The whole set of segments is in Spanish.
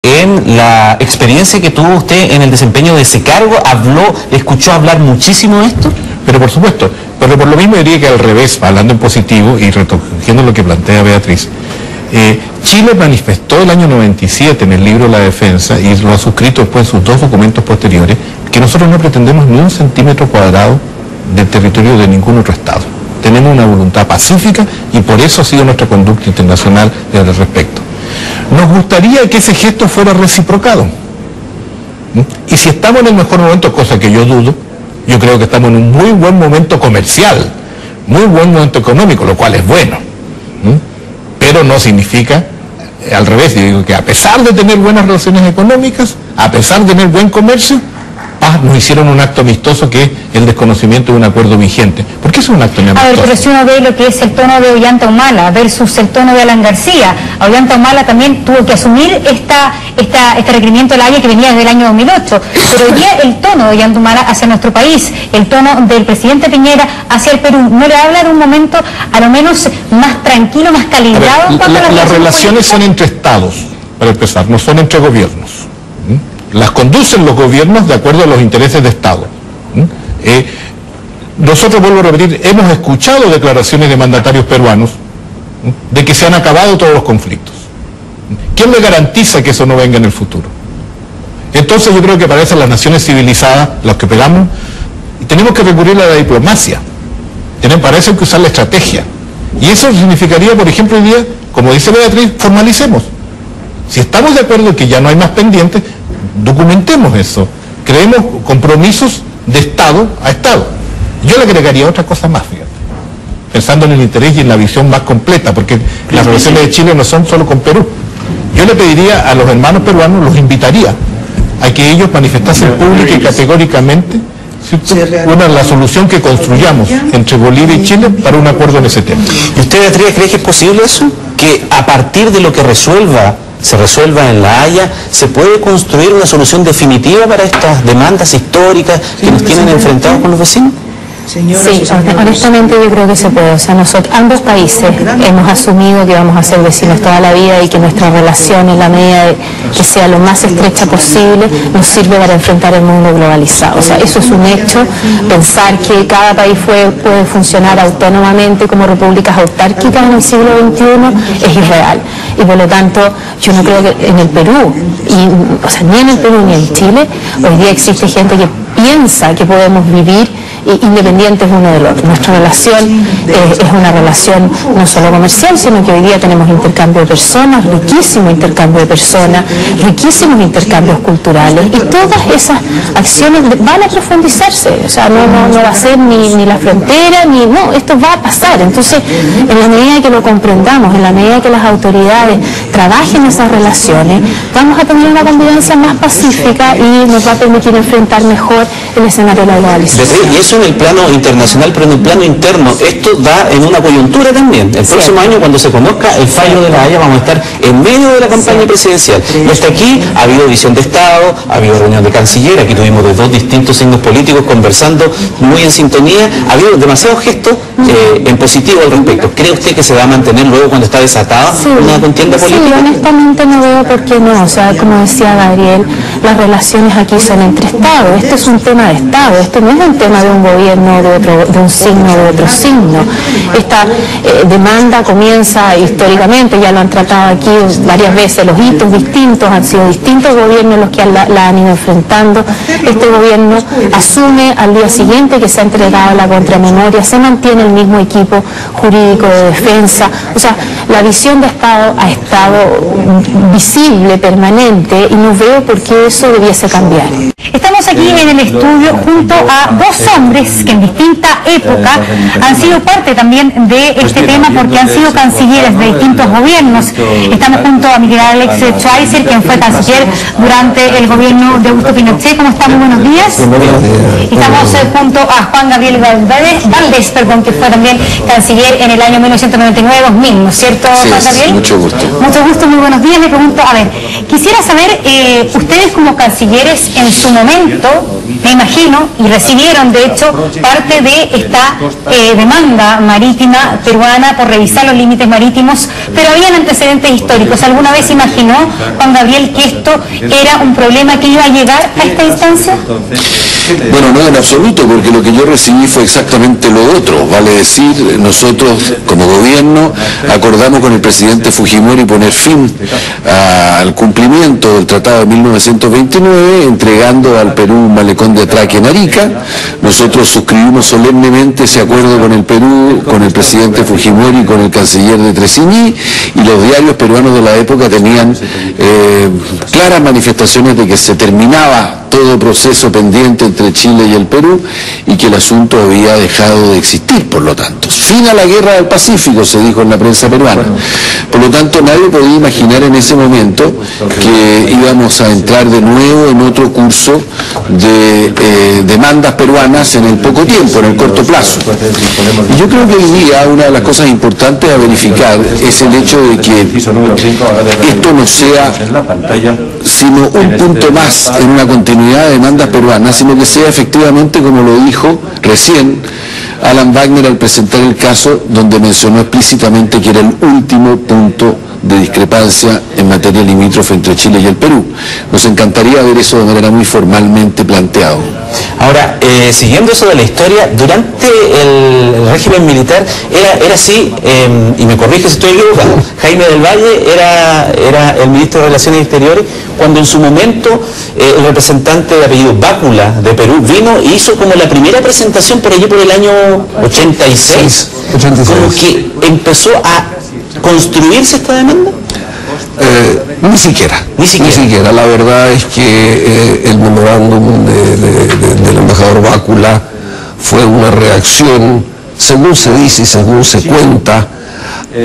En la experiencia que tuvo usted en el desempeño de ese cargo, escuchó hablar muchísimo de esto. Pero por supuesto, pero por lo mismo diría que al revés, hablando en positivo y recogiendo lo que plantea Beatriz, Chile manifestó el año 97 en el libro La Defensa, y lo ha suscrito después en sus dos documentos posteriores, que nosotros no pretendemos ni un centímetro cuadrado del territorio de ningún otro Estado. Tenemos una voluntad pacífica y por eso ha sido nuestra conducta internacional al respecto. Nos gustaría que ese gesto fuera reciprocado. Y si estamos en el mejor momento, cosa que yo dudo, yo creo que estamos en un muy buen momento comercial, muy buen momento económico, lo cual es bueno. Pero no significa, al revés, yo digo que a pesar de tener buenas relaciones económicas, a pesar de tener buen comercio, nos hicieron un acto amistoso que es el desconocimiento de un acuerdo vigente. ¿Por qué es un acto amistoso? A ver, pero si uno ve lo que es el tono de Ollanta Humala versus el tono de Alan García, Ollanta Humala también tuvo que asumir este requerimiento de la Haya que venía desde el año 2008, pero hoy día el tono de Ollanta Humala hacia nuestro país, el tono del presidente Piñera hacia el Perú, ¿no le habla de un momento a lo menos más tranquilo, más calibrado? Las relaciones son entre estados, para empezar, no son entre gobiernos. Las conducen los gobiernos de acuerdo a los intereses de Estado. Nosotros, vuelvo a repetir, hemos escuchado declaraciones de mandatarios peruanos de que se han acabado todos los conflictos. ¿Quién le garantiza que eso no venga en el futuro? Entonces yo creo que para eso las naciones civilizadas, los que pegamos, tenemos que recurrir a la diplomacia. Para eso hay que usar la estrategia. Y eso significaría, por ejemplo, hoy día, como dice Beatriz, formalicemos. Si estamos de acuerdo en que ya no hay más pendientes, documentemos eso, creemos compromisos de Estado a Estado. Yo le agregaría otra cosa más, fíjate, pensando en el interés y en la visión más completa, porque las relaciones de Chile no son solo con Perú. Yo le pediría a los hermanos peruanos, los invitaría a que ellos manifestasen pública y categóricamente la solución que construyamos entre Bolivia y Chile para un acuerdo en ese tema. ¿Y usted, Beatriz, cree que es posible eso? Que a partir de lo que se resuelva en La Haya, ¿se puede construir una solución definitiva para estas demandas históricas que nos tienen enfrentados con los vecinos? Sí, honestamente yo creo que se puede. O sea, nosotros, ambos países, hemos asumido que vamos a ser vecinos toda la vida y que nuestra relación, en la medida de que sea lo más estrecha posible, nos sirve para enfrentar el mundo globalizado. O sea, eso es un hecho. Pensar que cada país puede funcionar autónomamente como repúblicas autárquicas en el siglo XXI es irreal. Y por lo tanto, yo no creo que en el Perú, ni en el Perú ni en Chile, hoy día existe gente que piensa que podemos vivir independientes uno del otro. Nuestra relación es una relación no solo comercial, sino que hoy día tenemos intercambio de personas, riquísimo intercambio de personas, riquísimos intercambios culturales, y todas esas acciones van a profundizarse. O sea, no va a ser ni la frontera, esto va a pasar. Entonces, en la medida que lo comprendamos, en la medida que las autoridades trabajen esas relaciones, vamos a tener una convivencia más pacífica y nos va a permitir enfrentar mejor el escenario de la globalización. Y eso en el plano internacional, pero en el plano interno, esto da en una coyuntura también. El próximo año, cuando se conozca el fallo de La Haya, vamos a estar en medio de la campaña presidencial. Y hasta aquí ha habido visión de Estado, ha habido reunión de canciller, aquí tuvimos de dos distintos signos políticos conversando muy en sintonía, ha habido demasiados gestos en positivo al respecto. ¿Cree usted que se va a mantener luego cuando está desatada una contienda política? Sí, honestamente no veo por qué no. O sea, como decía Gabriel, las relaciones aquí son entre Estados. Este es un tema de Estado, esto no es un tema de un gobierno, de un signo, de otro signo. Esta demanda comienza históricamente, ya lo han tratado aquí varias veces, los hitos distintos, han sido distintos gobiernos los que la han ido enfrentando. Este gobierno asume al día siguiente que se ha entregado la contramemoria, se mantiene el mismo equipo jurídico de defensa. O sea, la visión de Estado ha estado visible, permanente, y no veo por qué eso debiese cambiar. Estamos aquí en el estudio junto a dos hombres que en distinta época han sido parte también de este tema, porque han sido cancilleres de distintos gobiernos. Estamos junto a Miguel Alex Schweizer, quien fue canciller durante el gobierno de Augusto Pinochet. ¿Cómo estamos? Buenos días. Estamos junto a Juan Gabriel Valdés, que fue también canciller en el año 1999-2000, ¿no es cierto, Juan Gabriel? Mucho gusto. Mucho gusto, muy buenos días. Le pregunto, a ver, quisiera saber, ustedes como cancilleres en su momento, me imagino, y recibieron de hecho parte de esta demanda marítima peruana por revisar los límites marítimos, pero habían antecedentes históricos. ¿Alguna vez imaginó, Juan Gabriel, que esto era un problema que iba a llegar a esta instancia? Bueno, no en absoluto, porque lo que yo recibí fue exactamente lo otro. Vale decir, nosotros como gobierno acordamos con el presidente Fujimori poner fin al cumplimiento del Tratado de 1929, entregando al Perú un malecón de atraque en Arica. Nosotros suscribimos solemnemente ese acuerdo con el Perú, con el presidente Fujimori y con el canciller de Tresigny, y los diarios peruanos de la época tenían claras manifestaciones de que se terminaba todo proceso pendiente entre Chile y el Perú y que el asunto había dejado de existir, por lo tanto. Fin a la guerra del Pacífico, se dijo en la prensa peruana. Por lo tanto, nadie podía imaginar en ese momento que íbamos a entrar de nuevo en otro curso de demandas peruanas en el poco tiempo, en el corto plazo. Y yo creo que hoy día una de las cosas importantes a verificar es el hecho de que esto no sea sino un punto más en una continuidad de demandas peruanas, sino que sea efectivamente, como lo dijo recién Alan Wagner al presentar el caso, donde mencionó explícitamente que era el último punto de discrepancia en materia limítrofe entre Chile y el Perú. Nos encantaría ver eso de manera muy formalmente planteado. Ahora, siguiendo eso de la historia, durante el régimen militar era así, y me corrige si estoy equivocado, Jaime del Valle era el ministro de Relaciones Exteriores, cuando en su momento el representante de apellido Bácula de Perú vino e hizo como la primera presentación por allí por el año 86, como que empezó a construirse esta demanda. Ni siquiera. La verdad es que el memorándum del embajador Bácula fue una reacción, según se dice y según se cuenta,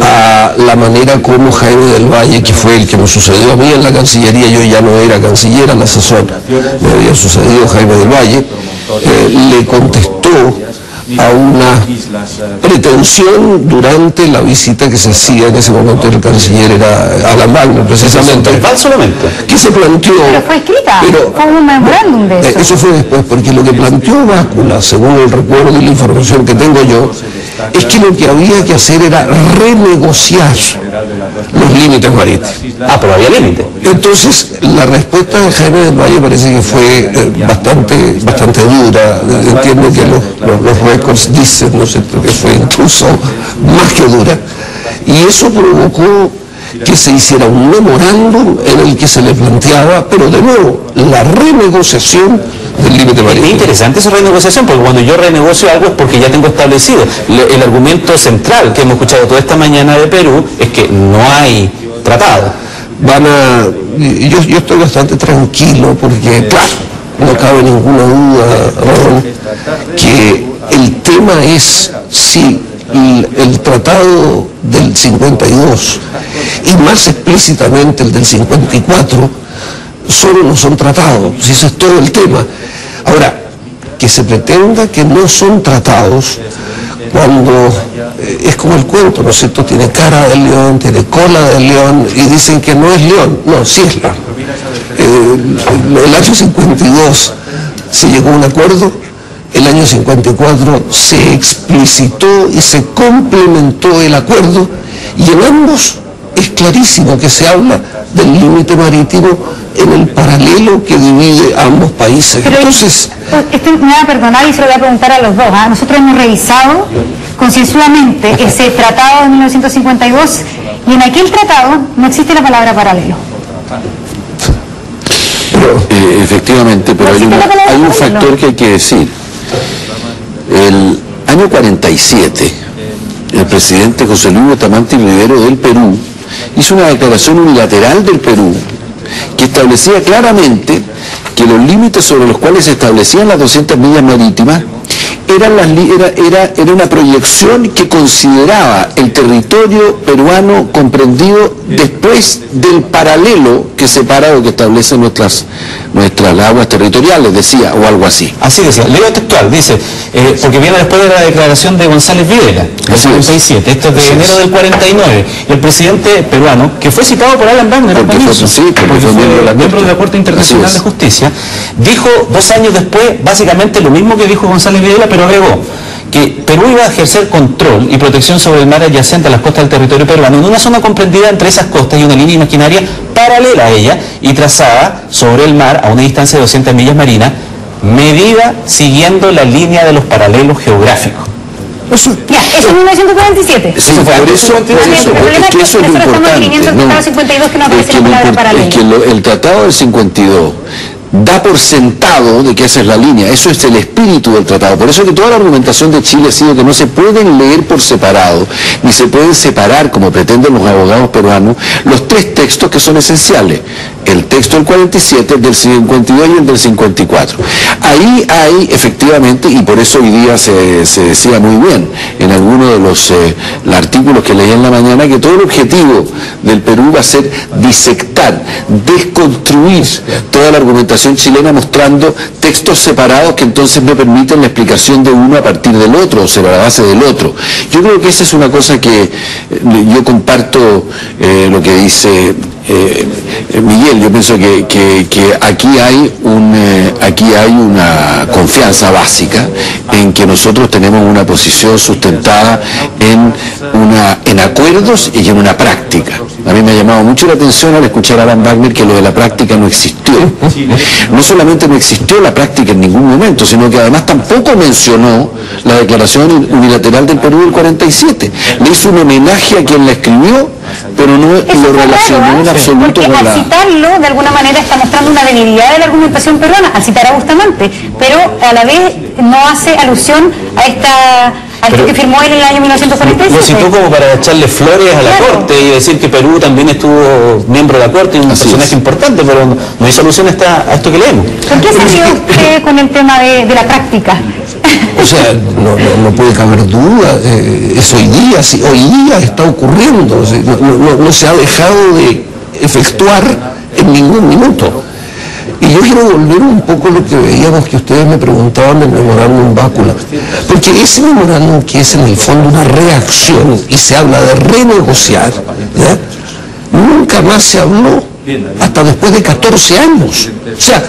a la manera como Jaime del Valle, que fue el que me sucedió a mí en la Cancillería, yo ya no era canciller, al asesor me había sucedido Jaime del Valle, le contestó a una pretensión durante la visita que se hacía en ese momento el canciller era Alan Wagner, precisamente, que se planteó, pero fue escrita, fue un memorándum de eso. Eso fue después, porque lo que planteó Bácula, según el recuerdo y la información que tengo yo, es que lo que había que hacer era renegociar los límites marítimos. Pero había límite. Entonces, la respuesta de Jaime del Valle parece que fue bastante dura. Entiendo que los récords dicen, ¿no es cierto?, que fue incluso más que dura. Y eso provocó que se hiciera un memorándum en el que se le planteaba, pero de nuevo, la renegociación del límite marítimo. Es interesante esa renegociación, porque cuando yo renegocio algo es porque ya tengo establecido. El argumento central que hemos escuchado toda esta mañana de Perú es que no hay tratado. Yo estoy bastante tranquilo porque, claro, no cabe ninguna duda, Ramón, que el tema es si el tratado del 52 y más explícitamente el del 54 solo no son tratados, si ese es todo el tema. Ahora, que se pretenda que no son tratados cuando es como el cuento, ¿no es cierto? Tiene cara de león, tiene cola de león y dicen que no es león. No, sí es león. El año 52 se llegó a un acuerdo, el año 54 se explicitó y se complementó el acuerdo y en ambos es clarísimo que se habla del límite marítimo en el paralelo que divide a ambos países. Pero entonces, me va a perdonar y se lo voy a preguntar a los dos. Nosotros hemos revisado concienzudamente ese tratado de 1952 y en aquel tratado no existe la palabra paralelo. Efectivamente, pero hay un factor que hay que decir. El año 47, el presidente José Luis Bustamante Rivero del Perú hizo una declaración unilateral del Perú que establecía claramente que los límites sobre los cuales se establecían las 200 millas marítimas era una proyección que consideraba el territorio peruano comprendido después del paralelo que separa o que establece nuestras aguas territoriales, decía, o algo así. Así decía, leo textual, dice, porque viene después de la declaración de González Videla, del 47, esto es de enero del 49, y el presidente peruano, que fue citado por Alan Wagner, porque fue miembro de la Corte Internacional de Justicia, dijo 2 años después básicamente lo mismo que dijo González Videla, pero agregó que Perú iba a ejercer control y protección sobre el mar adyacente a las costas del territorio peruano en una zona comprendida entre esas costas y una línea imaginaria paralela a ella y trazada sobre el mar a una distancia de 200 millas marinas, medida siguiendo la línea de los paralelos geográficos. Eso es 1947. Sí, por eso es lo importante. Es que el Tratado del 52 da por sentado de que esa es la línea, eso es el espíritu del tratado. Por eso que toda la argumentación de Chile ha sido que no se pueden leer por separado, ni se pueden separar, como pretenden los abogados peruanos, los 3 textos que son esenciales. El texto del 47, el del 52 y el del 54. Ahí hay, efectivamente, y por eso hoy día se decía muy bien en alguno de los artículos que leí en la mañana, que todo el objetivo del Perú va a ser disectar, desconstruir toda la argumentación chilena mostrando textos separados que entonces no permiten la explicación de uno a partir del otro, o sobre la base del otro. Yo creo que esa es una cosa que yo comparto lo que dice Miguel. Yo pienso que aquí hay una confianza básica en que nosotros tenemos una posición sustentada en acuerdos y en una práctica. A mí me ha llamado mucho la atención al escuchar a Alan Wagner que lo de la práctica no existió. No solamente no existió la práctica en ningún momento, sino que además tampoco mencionó la declaración unilateral del Perú del 47. Le hizo un homenaje a quien la escribió, pero no lo relacionó en absoluto con la... Porque al citarlo, de alguna manera está mostrando una debilidad de la argumentación peruana, al citar a Bustamante, pero a la vez no hace alusión a esto que firmó él en el año 1947. Lo citó como para echarle flores a la Corte y decir que Perú también estuvo miembro de la Corte y un personaje importante, pero no hizo alusión a esto que leemos. ¿Por qué se dio usted con el tema de la práctica? O sea, no puede caber duda, es hoy día está ocurriendo, o sea, no se ha dejado de efectuar en ningún minuto. Y yo quiero volver un poco a lo que veíamos que ustedes me preguntaban del memorándum Bácula, porque ese memorándum, que es en el fondo una reacción y se habla de renegociar, ¿ya? Nunca más se habló hasta después de 14 años. O sea,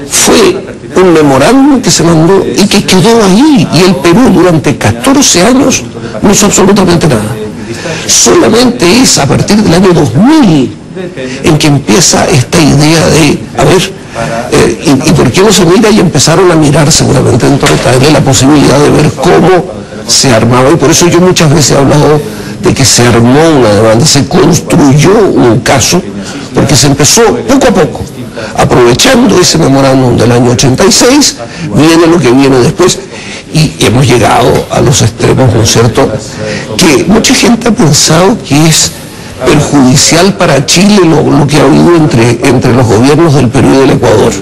fue un memorándum que se mandó y que quedó ahí, y el Perú durante 14 años no hizo absolutamente nada. Solamente es a partir del año 2000 en que empieza esta idea de, a ver, ¿y por qué no se mira? Y empezaron a mirar seguramente en torno la posibilidad de ver cómo se armaba, y por eso yo muchas veces he hablado de que se armó una demanda, se construyó un caso, porque se empezó poco a poco, aprovechando ese memorándum del año 86, viene lo que viene después, y hemos llegado a los extremos, ¿no es cierto?, que mucha gente ha pensado que es perjudicial para Chile lo que ha habido entre los gobiernos del Perú y del Ecuador.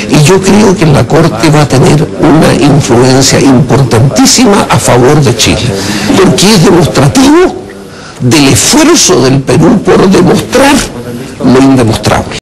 Y yo creo que la Corte va a tener una influencia importantísima a favor de Chile, porque es demostrativo del esfuerzo del Perú por demostrar lo indemostrable.